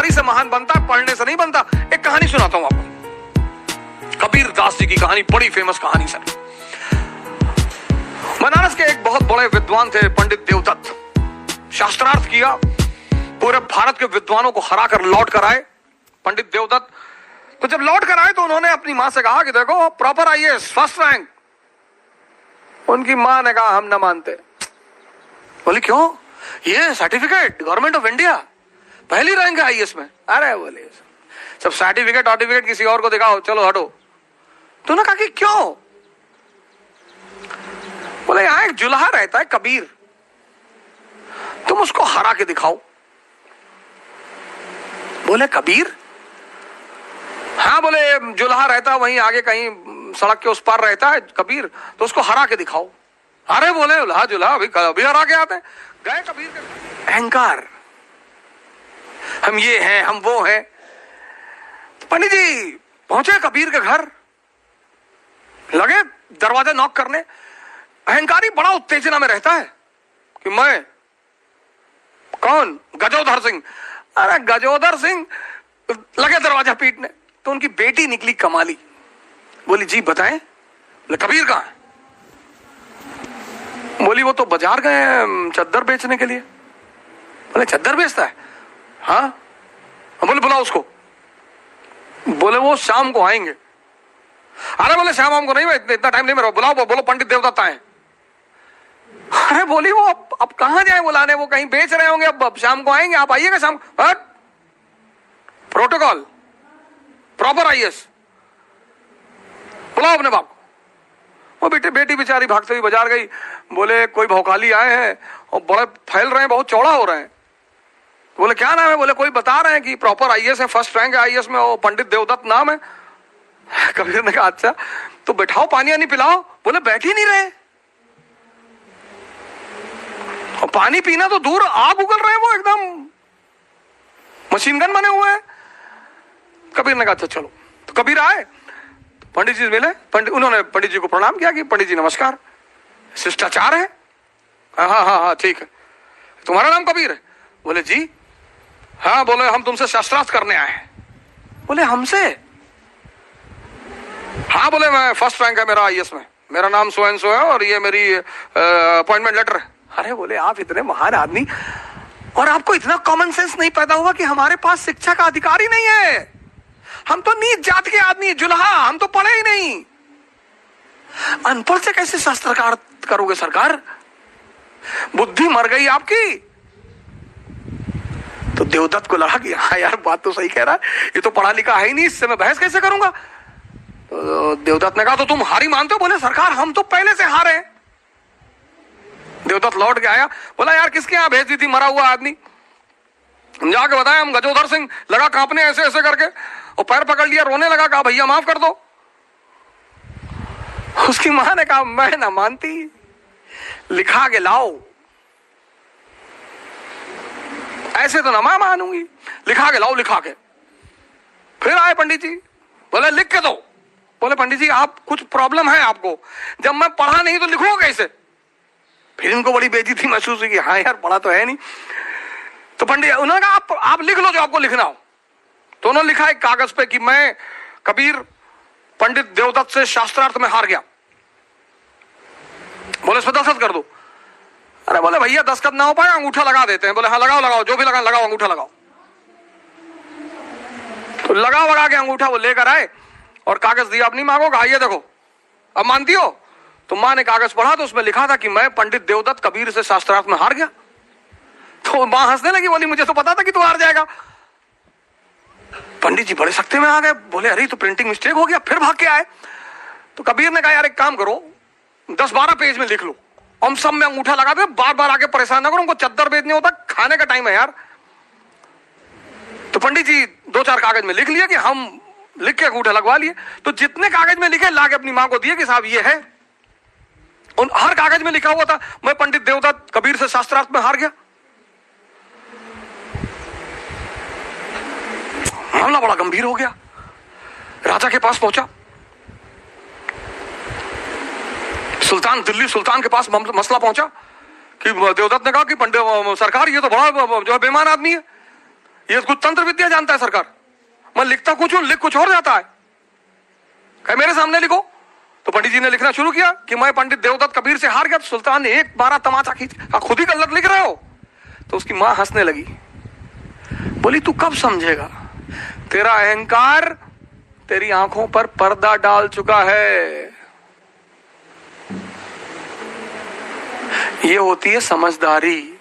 समझदारी से महान बनता है, पढ़ने से नहीं बनता। एक कहानी सुनाता हूं आपको, कबीर दास जी की कहानी, बड़ी फेमस कहानी सर। बनारस के एक बहुत बड़े विद्वान थे पंडित देवदत्त। शास्त्रार्थ किया, पूरे भारत के विद्वानों को हरा कर लौट कर आए पंडित देवदत्त। तो जब लौट कर आए तो उन्होंने अपनी मां से कहा कि देखो प्रॉपर आईएएस फर्स्ट रैंक। उनकी मां ने कहा हम ना मानते। बोले क्यों? ये सर्टिफिकेट गवर्नमेंट ऑफ इंडिया, पहली रैंक है आईएएस में। अरे बोले सब सर्टिफिकेट किसी और को दिखाओ, चलो हटो। तो उन्होंने कहा कि क्यों? बोले यहां एक जुल्हा रहता है कबीर, तुम उसको हरा के दिखाओ। बोले कबीर? हाँ, बोले जुल्हा रहता है वहीं आगे कहीं सड़क के उस पार रहता है कबीर, तो उसको हरा के दिखाओ। अरे बोले जुल्हा अभी हरा के आते हैं। गए कबीर के, अहंकार, हम ये हैं हम वो हैं। तो पंडित जी पहुंचे कबीर के घर, लगे दरवाजा नॉक करने। अहंकारी बड़ा उत्तेजना में रहता है कि मैं कौन? गजोधर सिंह। अरे गजोधर सिंह, लगे दरवाजा पीटने। तो उनकी बेटी निकली कमाली, बोली जी बताएं। बोले कबीर कहां है? बोली वो तो बाजार गए हैं चद्दर बेचने के लिए। बोले चद्दर बेचता है? हाँ। बोले बुलाओ उसको। बोले वो शाम को आएंगे। अरे बोले शाम को नहीं, इतना टाइम नहीं मेरा, बुलाओ। बोलो पंडित देवदत्त आए। अरे बोली वो अब कहां जाए बुलाने, वो कहीं बेच रहे होंगे, अब शाम को आएंगे, आप आइएगा शाम। प्रोटोकॉल प्रॉपर आईएएस, बुलाओ अपने बाप को। वो बेटी बेचारी भागते हुई बाजार गई। बोले कोई भौकाली आए हैं और बड़े फैल रहे हैं, बहुत चौड़ा हो रहे हैं। बोले क्या नाम है? बोले कोई बता रहे हैं कि प्रॉपर आईएएस है, फर्स्ट रैंक है आईएएस में, वो पंडित देवदत्त नाम है। कबीर ने कहा अच्छा तो बैठाओ, पानी नहीं पिलाओ। बोले बैठ ही नहीं रहे, और पानी पीना तो दूर, आग उगल रहे हैं, वो एकदम मशीन गन बने हुए हैं। कबीर ने कहा अच्छा चलो। तो कबीर आए, तो पंडित जी मिले। उन्होंने पंडित जी को प्रणाम किया कि पंडित जी नमस्कार, शिष्टाचार है। हाँ हाँ हाँ हाँ ठीक है। तुम्हारा नाम कबीर है? बोले जी। हाँ। बोले हम तुमसे शास्त्रार्थ करने आए हैं। बोले हमसे? हाँ। बोले मैं फर्स्ट रैंक है मेरा आईएएस में, मेरा नाम सो एंड सो है और ये मेरी अपॉइंटमेंट लेटर है। अरे बोले आप इतने महान आदमी और आपको इतना कॉमन सेंस नहीं पैदा हुआ कि हमारे पास शिक्षा का अधिकार ही नहीं है? हम तो नीच जात के आदमी, जुल्हा, हम तो पढ़े ही नहीं। अनपढ़ से कैसे शास्त्रकार करोगे सरकार? बुद्धि मर गई आपकी। तो देवदत्त को लगा कि हाँ यार बात तो सही कह रहा है, ये तो पढ़ा लिखा है ही नहीं, इससे मैं बहस कैसे करूंगा। तो देवदत्त ने कहा तो तुम हारी मानते हो? बोले सरकार हम तो पहले से हारे हैं। देवदत्त लौट के आया, बोला यार किसके यहां भेज दी थी मरा हुआ आदमी? हम जाके बताया हम गजोधर सिंह। लगा कांपने ऐसे ऐसे करके, और पैर पकड़ लिया, रोने लगा, कहा भैया माफ कर दो। उसकी मां ने कहा मैं ना मानती, लिखा के लाओ। ऐसे तो ना मैं मानूंगी, लिखा के लाओ। लिखा के फिर आए पंडित जी, बोले लिख के दो। बोले पंडित जी आप कुछ प्रॉब्लम है आपको, जब मैं पढ़ा नहीं तो लिखूंगा कैसे? फिर इनको बड़ी बेइज्जती महसूस हुई कि हाँ यार पढ़ा तो है नहीं। तो पंडित उन्होंने कहा आप लिख लो जो आपको लिखना हो। तो उन्होंने लिखा एक कागज पे कि मैं कबीर पंडित देवदत्त से शास्त्रार्थ में हार गया। बोले इस पर दस्तखत कर दो। अरे बोले भैया दस्तखत ना हो पाए, अंगूठा लगा देते हैं। बोले हाँ लगाओ, जो भी लगाओ अंगूठा लगाओ। तो लगा के अंगूठा वो लेकर आए और कागज दिया अपनी मां को, कहा ये देखो अब मानती हो? तो मां ने कागज पढ़ा तो उसमें लिखा था कि मैं पंडित देवदत्त कबीर से शास्त्रार्थ में हार गया। तो मां हंसने लगी, बोली मुझे तो पता था कि तू हार जाएगा। पंडित जी बड़े सख्ते में आ गए, बोले अरे तो प्रिंटिंग मिस्टेक हो गया। फिर भाग के आए। तो कबीर ने कहा यार एक काम करो, 10-12 पेज में लिख लो, हम सब में अंगूठा लगा दे, बार बार आके परेशान ना करो, उनको चद्दर बेचने होता, खाने का टाइम है यार। तो पंडित जी 2-4 कागज में लिख लिया कि हम लिख के अंगूठा लगवा लिए। तो जितने कागज में लिखे ला के अपनी मां को दिए कि साहब ये है। उन हर कागज में लिखा हुआ था मैं पंडित देवदत्त कबीर से शास्त्रार्थ में हार गया। मामला बड़ा गंभीर हो गया, राजा के पास पहुंचा। सुल्तान, दिल्ली सुल्तान के पास मसला पहुंचा कि देवदत्त ने कहा कि पंडित सरकार ये तो बड़ा जो है बेईमान आदमी है, ये कुछ तंत्र विद्या जानता है सरकार। मैं लिखता कुछ हूं, लिख कुछ और जाता है। कहे मेरे सामने लिखो। तो पंडित जी ने लिखना शुरू किया कि मैं पंडित देवदत्त कबीर से हार गया। तो सुल्तान ने एक बारह तमाचा खींच, खुद ही गलत लिख रहे हो। तो उसकी मां हंसने लगी, बोली तू कब समझेगा, तेरा अहंकार तेरी आंखों पर पर्दा डाल चुका है। ये होती है समझदारी।